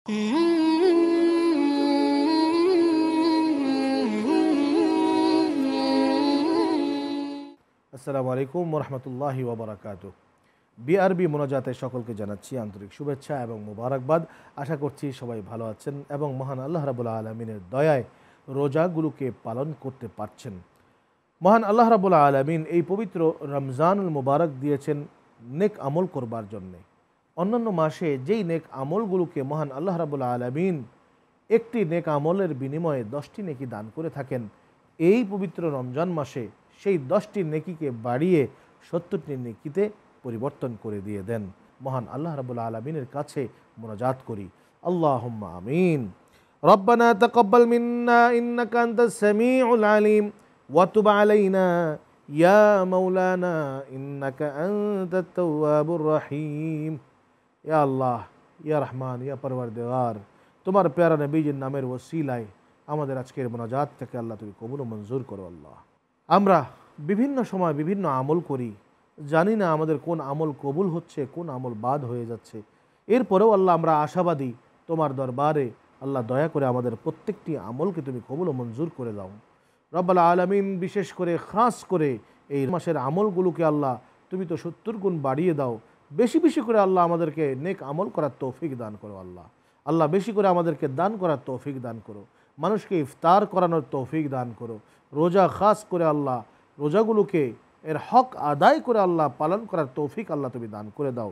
আসসালামু আলাইকুম ওরহমতুল্লাহি ওবরাকাতুহ। বিআরবি মোনাজাতে সকলকে জানাচ্ছি আন্তরিক শুভেচ্ছা এবং মোবারকবাদ। আশা করছি সবাই ভালো আছেন এবং মহান আল্লাহ রাব্বুল আলামিনের দয়ায় রোজাগুলোকে পালন করতে পারছেন। মহান আল্লাহ রাব্বুল আলামিন এই পবিত্র রমজানুল মুবারক দিয়েছেন নেক আমল করবার জন্যে। অন্যান্য মাসে যেই নেক আমলগুলোকে মহান আল্লাহ রাব্বুল আলামিন একটি নেক আমলের বিনিময়ে 10টি নেকি দান করে থাকেন, এই পবিত্র রমজান মাসে সেই 10টি নেকিকে বাড়িয়ে 70টি নেকিতে পরিবর্তন করে দিয়ে দেন। মহান আল্লাহ রাব্বুল আলামিনের কাছে মোনাজাত করি, আল্লাহুম্মা আমিন। রব্বানা তাকাব্বাল মিন্না ইন্নাকা আনতাস সামিউল আলিম ওয়া তুব আলাইনা ইয়া মাওলানা ইন্নাকা আনতাত তাওয়াবুর রহিম। ইয়া আল্লাহ, ইয়া রহমান, ইয়া পরওয়ারদিগার, তোমার প্যারা নবীজির নামের ওসিলায় আমাদের আজকের মোনাজাত থেকে আল্লাহ তুমি কবুল ও মঞ্জুর করো। আল্লাহ, আমরা বিভিন্ন সময় বিভিন্ন আমল করি, জানি না আমাদের কোন আমল কবুল হচ্ছে, কোন আমল বাদ হয়ে যাচ্ছে। এরপরেও আল্লাহ আমরা আশাবাদী তোমার দরবারে, আল্লাহ দয়া করে আমাদের প্রত্যেকটি আমলকে তুমি কবুল ও মঞ্জুর করে দাও রব্বুল আলামিন। বিশেষ করে খাস করে এই মাসের আমলগুলোকে আল্লাহ তুমি তো 70 গুণ বাড়িয়ে দাও। বেশি বেশি করে আল্লাহ আমাদেরকে নেক আমল করার তৌফিক দান করো। আল্লাহ আল্লাহ বেশি করে আমাদেরকে দান করার তৌফিক দান করো, মানুষকে ইফতার করানোর তৌফিক দান করো। রোজা খাস করে আল্লাহ রোজাগুলোকে এর হক আদায় করে আল্লাহ পালন করার তৌফিক আল্লাহ তুমি দান করে দাও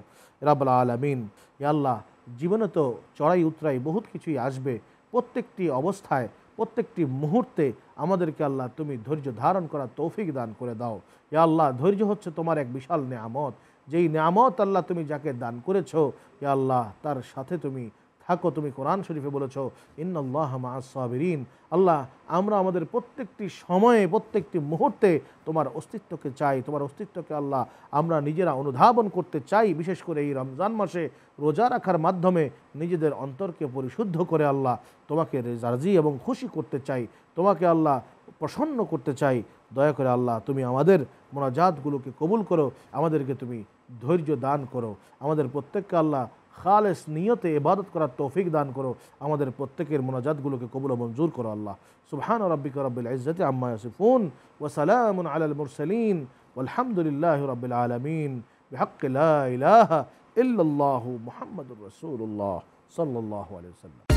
রাব্বুল আলামিন। ইয়া আল্লাহ, জীবনে তো চড়াই উতরাই বহুত কিছুই আসবে, প্রত্যেকটি অবস্থায় প্রত্যেকটি মুহূর্তে আমাদেরকে আল্লাহ তুমি ধৈর্য ধারণ করার তৌফিক দান করে দাও। ইয়া আল্লাহ, ধৈর্য হচ্ছে তোমার এক বিশাল নেয়ামত, যেই নেয়ামত আল্লাহ তুমি যাকে দান করেছো ইয়া আল্লাহ তার সাথে তুমি থাকো। তুমি কোরআন শরীফে বলেছো ইন্নাল্লাহা মাআস সাবিরিন। আল্লাহ, আমরা আমাদের প্রত্যেকটি সময়ে প্রত্যেকটি মুহূর্তে তোমার অস্তিত্বকে চাই, তোমার অস্তিত্বকে আল্লাহ আমরা নিজেরা অনুধাবন করতে চাই। বিশেষ করে এই রমজান মাসে রোজা রাখার মাধ্যমে নিজেদের অন্তরকে পরিশুদ্ধ করে আল্লাহ তোমাকে রাজি এবং খুশি করতে চাই, তোমাকে আল্লাহ প্রসন্ন করতে চাই। দয়া করে আল্লাহ তুমি আমাদের মোনাজাতগুলোকে কবুল করো, আমাদেরকে তুমি ধৈর্য দান করো, আমাদের প্রত্যেককে আল্লাহ খালেস নিয়তে ইবাদত করার তৌফিক দান করো, আমাদের প্রত্যেকের মোনাজাতগুলোকে কবুল ও মঞ্জুর করো। আল্লাহ সুবহান রাব্বিকা রাব্বিল ইজ্জাতি আম্মা ইয়াসিফুন ওয়া সালামুন আলাল মুরসালিন ওয়ালহামদুলিল্লাহি রাব্বিল আলামিন বিহাক্কি লা ইলাহা ইল্লাল্লাহু মুহাম্মাদুর রাসূলুল্লাহ সাল্লাল্লাহু আলাইহি ওয়াসাল্লাম।